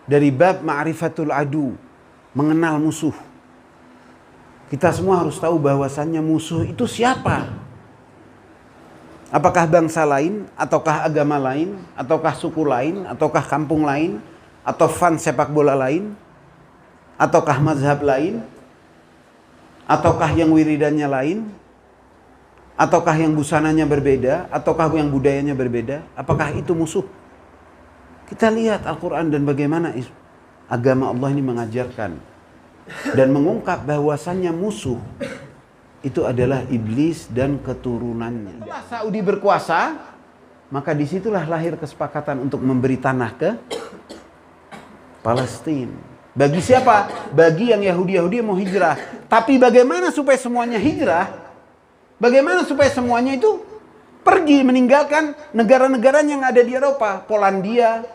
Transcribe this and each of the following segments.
dari bab ma'rifatul adu, mengenal musuh. Kita semua harus tahu bahwasannya musuh itu siapa. Apakah bangsa lain, ataukah agama lain, ataukah suku lain, ataukah kampung lain, atau fans sepak bola lain, ataukah mazhab lain, ataukah yang wiridannya lain, ataukah yang busananya berbeda, ataukah yang budayanya berbeda. Apakah itu musuh? Kita lihat Al-Quran dan bagaimana agama Allah ini mengajarkan dan mengungkap bahwasannya musuh itu adalah iblis dan keturunannya. Setelah Saudi berkuasa, maka disitulah lahir kesepakatan untuk memberi tanah ke Palestina. Bagi siapa? Bagi yang Yahudi-Yahudi mau hijrah. Tapi bagaimana supaya semuanya hijrah? Bagaimana supaya semuanya itu pergi meninggalkan negara-negara yang ada di Eropa? Polandia,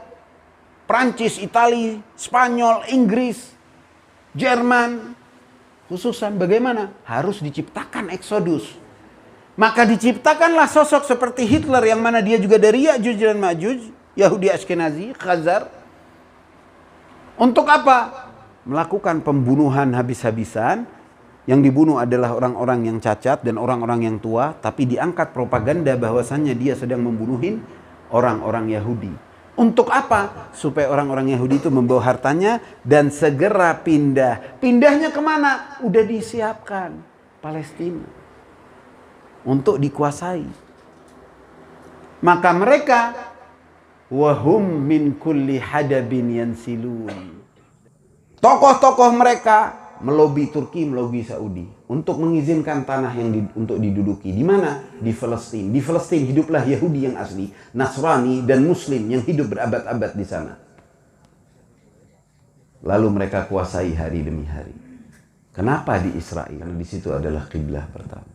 Prancis, Italia, Spanyol, Inggris, Jerman. Khususan bagaimana? Harus diciptakan eksodus. Maka diciptakanlah sosok seperti Hitler yang mana dia juga dari Ya'juj dan Ma'juj, Yahudi Ashkenazi, Khazar. Untuk apa? Melakukan pembunuhan habis-habisan. Yang dibunuh adalah orang-orang yang cacat dan orang-orang yang tua, tapi diangkat propaganda bahwasannya dia sedang membunuhin orang-orang Yahudi. Untuk apa? Supaya orang-orang Yahudi itu membawa hartanya dan segera pindah. Pindahnya kemana? Udah disiapkan. Palestina. Untuk dikuasai. Maka mereka wahum min kulli hadabin yansilun. Tokoh-tokoh mereka melobi Turki, melobi Saudi untuk mengizinkan tanah yang untuk diduduki. Di mana? Di Palestina. Di Palestina hiduplah Yahudi yang asli, Nasrani dan Muslim yang hidup berabad-abad di sana. Lalu mereka kuasai hari demi hari. Kenapa di Israel? Karena di situ adalah kiblah pertama.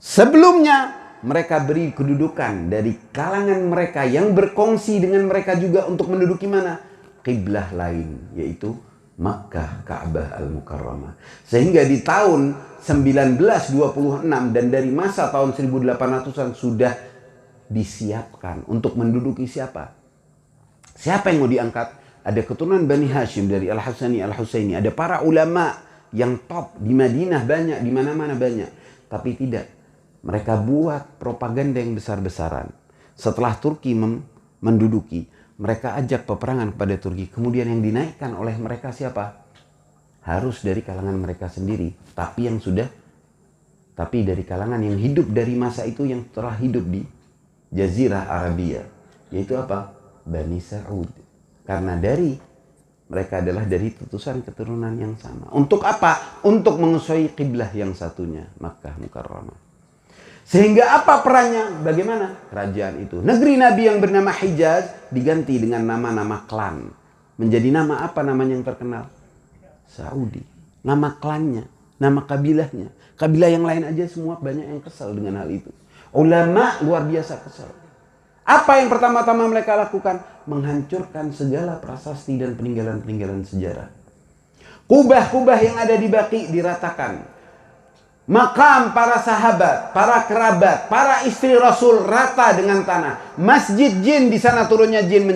Sebelumnya mereka beri kedudukan dari kalangan mereka yang berkongsi dengan mereka juga untuk menduduki mana? Kiblah lain, yaitu Makkah, Ka'bah Al-Mukarramah. Sehingga di tahun 1926 dan dari masa tahun 1800-an sudah disiapkan untuk menduduki siapa? Siapa yang mau diangkat? Ada keturunan Bani Hashim dari Al-Hasani, Al-Husaini. Ada para ulama yang top di Madinah banyak, di mana-mana banyak. Tapi tidak. Mereka buat propaganda yang besar-besaran. Setelah Turki menduduki, mereka ajak peperangan kepada Turki. Kemudian yang dinaikkan oleh mereka siapa? Harus dari kalangan mereka sendiri. Tapi dari kalangan yang hidup dari masa itu yang telah hidup di Jazirah Arabia. Yaitu apa? Bani Sa'ud. Karena mereka adalah dari tutusan keturunan yang sama. Untuk apa? Untuk menguasai kiblah yang satunya. Makkah Mukarramah. Sehingga apa perannya? Bagaimana? Kerajaan itu. Negeri Nabi yang bernama Hijaz diganti dengan nama-nama klan. Menjadi nama apa namanya yang terkenal? Saudi. Nama klannya, nama kabilahnya. Kabilah yang lain aja semua banyak yang kesal dengan hal itu. Ulama luar biasa kesal. Apa yang pertama-tama mereka lakukan? Menghancurkan segala prasasti dan peninggalan-peninggalan sejarah. Kubah-kubah yang ada di Baqi diratakan. Makam para sahabat, para kerabat, para istri Rasul rata dengan tanah. Masjid jin di sana turunnya jin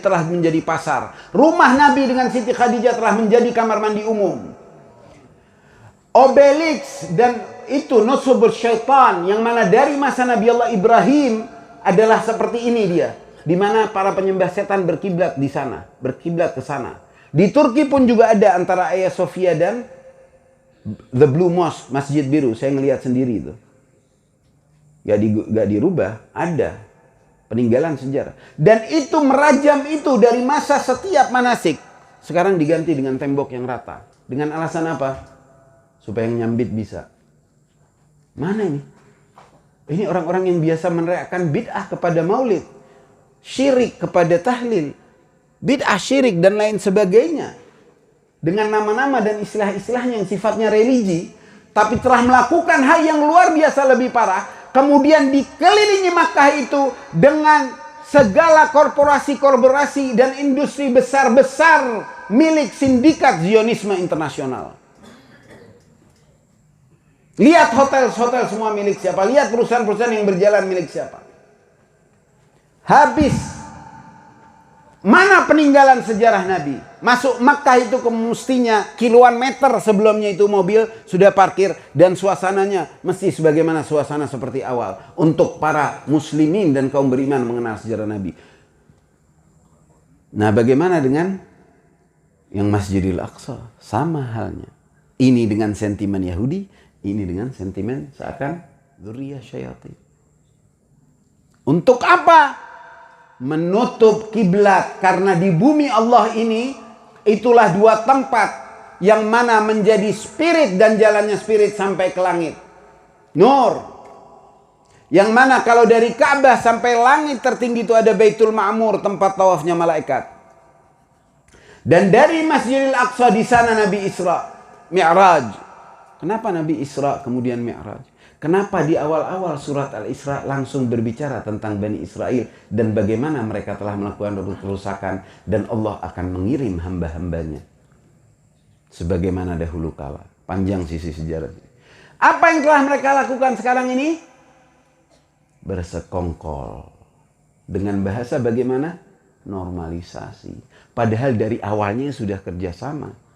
telah menjadi pasar. Rumah Nabi dengan Siti Khadijah telah menjadi kamar mandi umum. Obelix dan itu Nusubur Syaitan yang mana dari masa Nabi Allah Ibrahim adalah seperti ini dia. Di mana para penyembah setan berkiblat di sana, berkiblat ke sana. Di Turki pun juga ada antara Hagia Sophia dan The Blue Mosque, Masjid Biru. Saya ngelihat sendiri itu. Gak dirubah, ada peninggalan sejarah. Dan itu merajam itu dari masa setiap manasik. Sekarang diganti dengan tembok yang rata. Dengan alasan apa? Supaya yang nyambit bisa. Mana ini? Ini orang-orang yang biasa meneriakkan bid'ah kepada maulid. Syirik kepada tahlil. Bid'ah, syirik dan lain sebagainya. Dengan nama-nama dan istilah-istilahnya yang sifatnya religi, tapi telah melakukan hal yang luar biasa lebih parah. Kemudian dikelilingi Makkah itu dengan segala korporasi-korporasi dan industri besar-besar milik sindikat Zionisme internasional. Lihat hotel-hotel semua milik siapa? Lihat perusahaan-perusahaan yang berjalan milik siapa? Habis. Mana peninggalan sejarah Nabi? Masuk Makkah itu mestinya kiloan meter sebelumnya itu mobil sudah parkir dan suasananya mesti sebagaimana suasana seperti awal untuk para muslimin dan kaum beriman mengenal sejarah Nabi. Nah, bagaimana dengan yang Masjidil Aqsa? Sama halnya. Ini dengan sentimen Yahudi, ini dengan sentimen seakan dzurriyyah syayatin. Untuk apa? Menutup kiblat, karena di bumi Allah ini itulah dua tempat yang mana menjadi spirit dan jalannya spirit sampai ke langit. Nur. Yang mana kalau dari Ka'bah sampai langit tertinggi itu ada Baitul Ma'mur, tempat tawafnya malaikat. Dan dari Masjidil Aqsa di sana Nabi Isra, Mi'raj. Kenapa Nabi Isra kemudian Mi'raj? Kenapa di awal-awal surat Al-Isra langsung berbicara tentang Bani Israel dan bagaimana mereka telah melakukan kerusakan dan Allah akan mengirim hamba-hambanya sebagaimana dahulu kala. Panjang sisi sejarah. Apa yang telah mereka lakukan sekarang ini? Bersekongkol. Dengan bahasa bagaimana? Normalisasi. Padahal dari awalnya sudah kerjasama.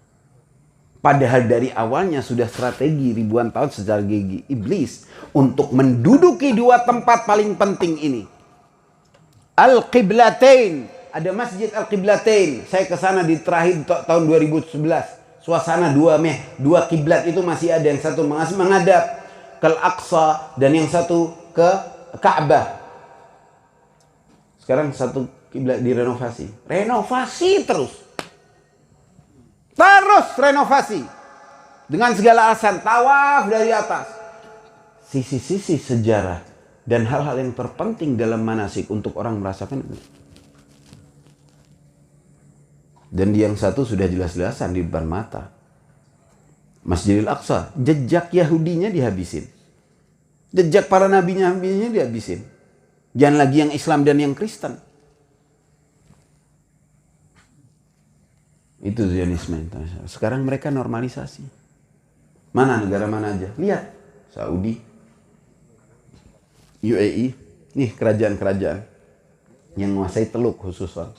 Padahal dari awalnya sudah strategi ribuan tahun secara gigi iblis untuk menduduki dua tempat paling penting ini. Al-Qiblatain. Ada Masjid Al-Qiblatain. Saya ke sana di terakhir tahun 2011. Suasana dua kiblat itu masih ada. Yang satu menghadap ke Al-Aqsa dan yang satu ke Ka'bah. Sekarang satu kiblat direnovasi. Renovasi terus. Terus renovasi dengan segala alasan, tawaf dari atas. Sisi-sisi sejarah dan hal-hal yang terpenting dalam manasik untuk orang merasakan itu. Dan yang satu sudah jelas-jelasan di depan mata. Masjidil Aqsa, jejak Yahudinya dihabisin. Jejak para nabinya dihabisin. Jangan lagi yang Islam dan yang Kristen. Itu Zionisme. Sekarang mereka normalisasi. Mana negara mana aja? Lihat. Saudi, UAE. Nih kerajaan-kerajaan yang menguasai Teluk khususnya.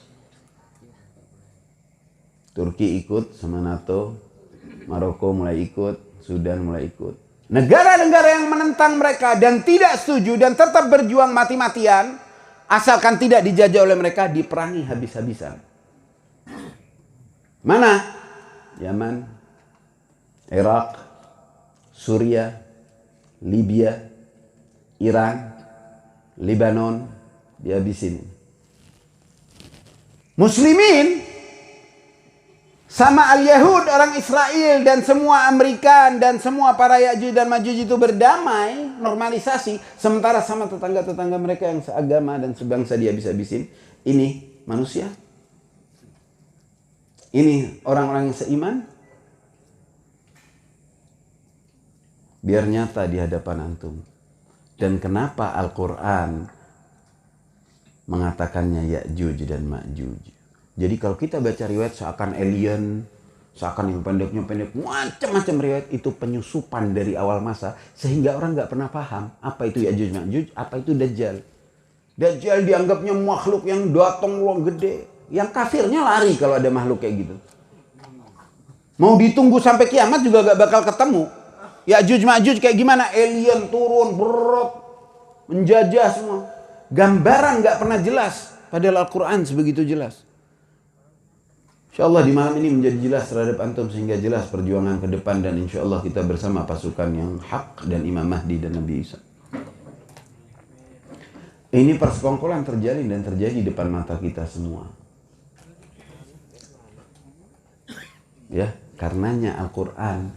Turki ikut sama NATO. Maroko mulai ikut. Sudan mulai ikut. Negara-negara yang menentang mereka dan tidak setuju dan tetap berjuang mati-matian. Asalkan tidak dijajah oleh mereka, diperangi habis-habisan. Mana? Yaman, Irak, Suriah, Libya, Iran, Lebanon, dihabisin. Muslimin sama Al-Yahud, orang Israel dan semua Amerikan dan semua para Ya'juj dan Ma'juj itu berdamai, normalisasi. Sementara sama tetangga-tetangga mereka yang seagama dan sebangsa dihabis-habisin. Ini manusia. Ini orang-orang yang seiman. Biar nyata di hadapan antum. Dan kenapa Al-Quran mengatakannya Ya'juj dan Ma'juj. Jadi kalau kita baca riwayat seakan alien, seakan yang pendek, macam-macam riwayat itu penyusupan dari awal masa. Sehingga orang nggak pernah paham apa itu Ya'juj Ma'juj, apa itu Dajjal. Dajjal dianggapnya makhluk yang datang ruang gede. Yang kafirnya lari kalau ada makhluk kayak gitu. Mau ditunggu sampai kiamat juga gak bakal ketemu. Ya'juj Ma'juj kayak gimana? Alien turun, berat, menjajah semua. Gambaran gak pernah jelas. Padahal Al-Quran sebegitu jelas. InsyaAllah di malam ini menjadi jelas terhadap antum. Sehingga jelas perjuangan ke depan. Dan insyaAllah kita bersama pasukan yang hak dan Imam Mahdi dan Nabi Isa. Ini persekongkolan terjalin dan terjadi di depan mata kita semua. Ya, karenanya Al-Quran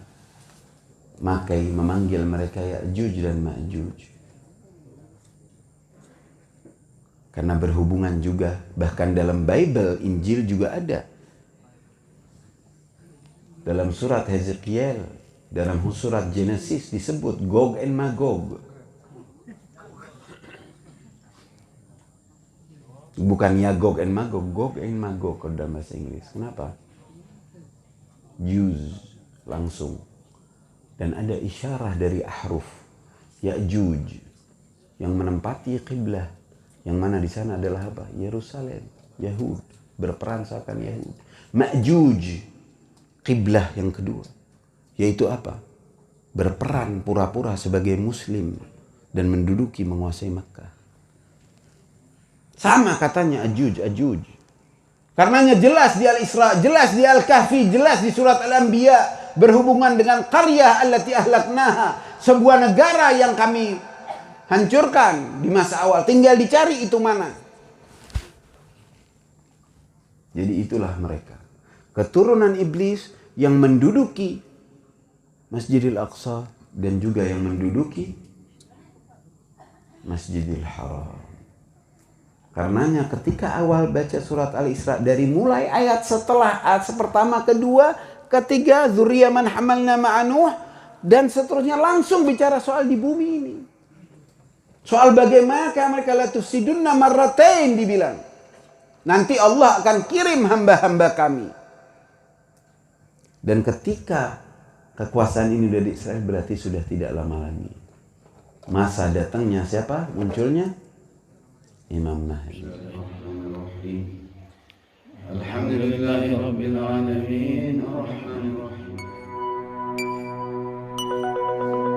memanggil mereka Ya'juj dan Ma'juj. Karena berhubungan juga, bahkan dalam Bible, Injil juga ada. Dalam surat Hezekiel, dalam surat Genesis disebut Gog and Magog. Bukan ya Gog and Magog, Gog and Magog kalau dalam bahasa Inggris. Kenapa? Jews langsung. Dan ada isyarah dari ahruf Ya'juj yang menempati qiblah, yang mana di sana adalah apa? Yerusalem, Yahud. berperan seakan Yahudi. Ma'juj, kiblah yang kedua, yaitu apa? Berperan pura-pura sebagai muslim dan menduduki menguasai Makkah. Sama katanya Ajuj. Karenanya jelas di Al-Isra, jelas di Al-Kahfi, jelas di surat Al-Anbiya berhubungan dengan qaryah allati ahlaknaha, sebuah negara yang kami hancurkan di masa awal. Tinggal dicari itu mana. Jadi itulah mereka, keturunan iblis yang menduduki Masjidil Aqsa dan juga yang menduduki Masjidil Haram. Karenanya ketika awal baca surat Al-Isra, dari mulai ayat setelah ayat pertama, kedua, ketiga, dzurriyyah man hamalna ma'a Nuh, dan seterusnya langsung bicara soal di bumi ini. Soal bagaimana mereka la tufsidunna marratain dibilang. Nanti Allah akan kirim hamba-hamba kami. Dan ketika kekuasaan ini sudah di Israel, berarti sudah tidak lama lagi. Masa datangnya siapa? Munculnya Imam Mahdi. Alhamdulillahi Rabbil Alamin Ar-Rahmanir-Rahim.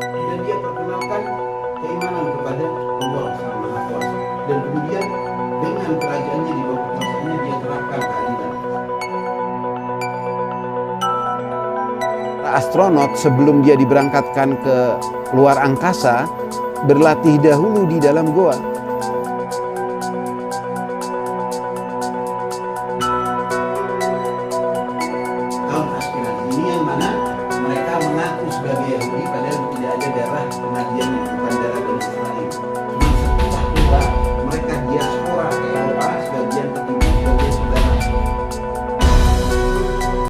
Dan dia perkenalkan keimanan kepada Allah Sang Maha Kuasa. Dan kemudian dengan kerajaannya di bawah kekuasaannya dia terapkan keadilan. Astronot sebelum dia diberangkatkan ke luar angkasa berlatih dahulu di dalam goa.